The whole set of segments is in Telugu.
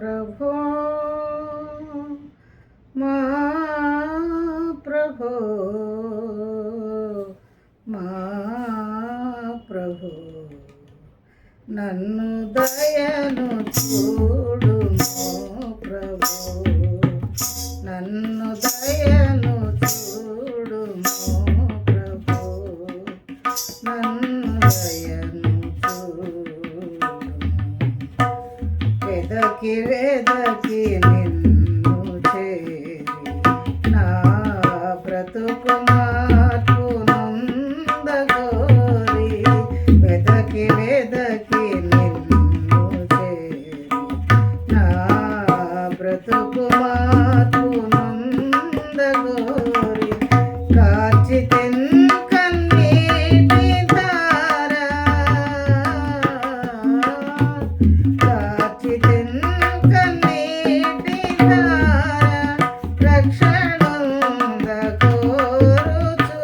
ప్రభో మా ప్రభో మా ప్రభో నన్ను దయను చూడుము ప్రభో నన్ను దయను చూడుము ప్రభో నన్ను దయను చూడుము వెదకి వెదకి నిన్ను చేరి నా బ్రతుకు మార్పు నొందగోరి వెదకి వెదకి నిన్ను చేరి నా బ్రతుకు మార్పు నొందగోరి కాచితిన్ కన్నీటి ధార కాచితిన్ కన్నీటి ధార రక్షణంద కోరుచు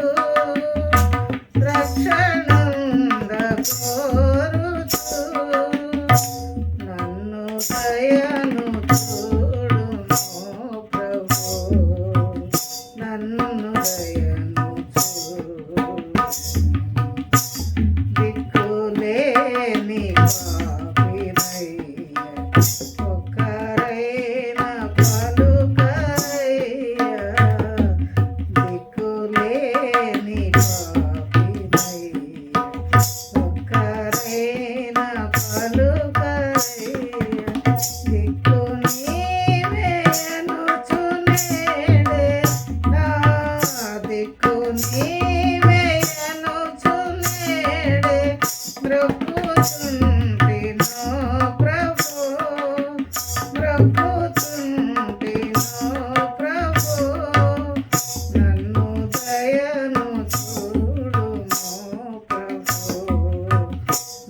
రక్షణంద కోరుచు నన్ను దయను చూడుము ప్రభు నన్ను దయను చూడు దిక్కులేని పాపినయ్య ఒక్కరైన పలుకయ్య దిక్కులేని పాపినయ్య ఒక్కరైన పలుకయ్య దిక్కు నీవే అనుచునేడే నా దిక్కు నీవే అనుచునేడే బ్రహ్మచుంటినో ప్రభో బ్రహ్మచుంటినో ప్రభో నన్ను దయను చూడుము ప్రభో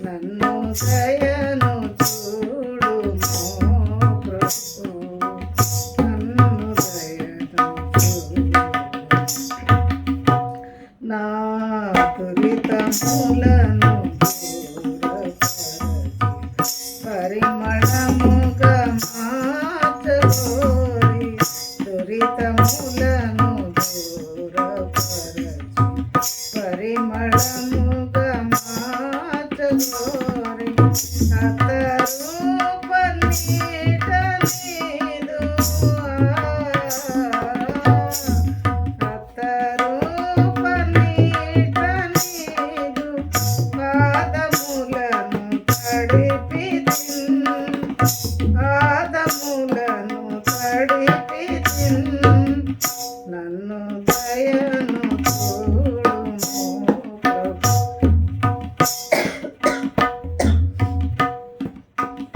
నన్ను దయను చూడుము ప్రభో నన్ను దయను చూడుము నా దురితములను పరిమళముగా మార్చగోరి దురితములను దూరపరచి పరిమళముగా మార్చగోరి అతరూపనీట నీదు అతరూపనీట నీదు పాదములను తడిపితిన్ పాదములను తడిపితిన్ నన్ను దయను చూడుము ప్రభు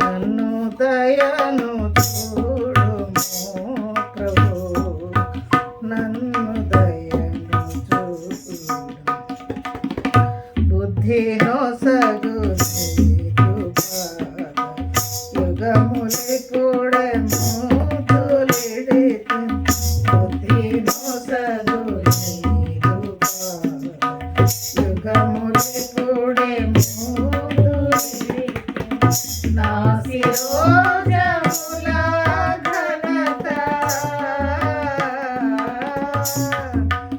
నన్ను దయను చూడుము ప్రభు నన్ను దయను చూడుము బుద్ధినో సగు యుగములి కూడే మూతులిడితి బుద్ధినో సగు యుగములి కూడే మూతులిడితి నా శిరోజముల ఘనత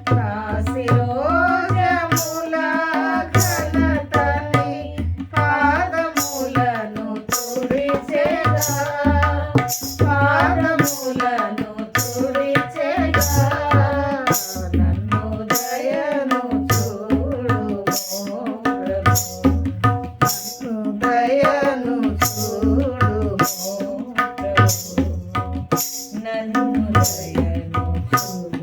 నా శిరోజముల ఘనతని పాదములను తుడిచెగా పాదములను తుడిచెగా నన్ను దయను చూడుము ప్రభు నన్ను దయను చూడుము ప్రభు నన్ను దయను చూడు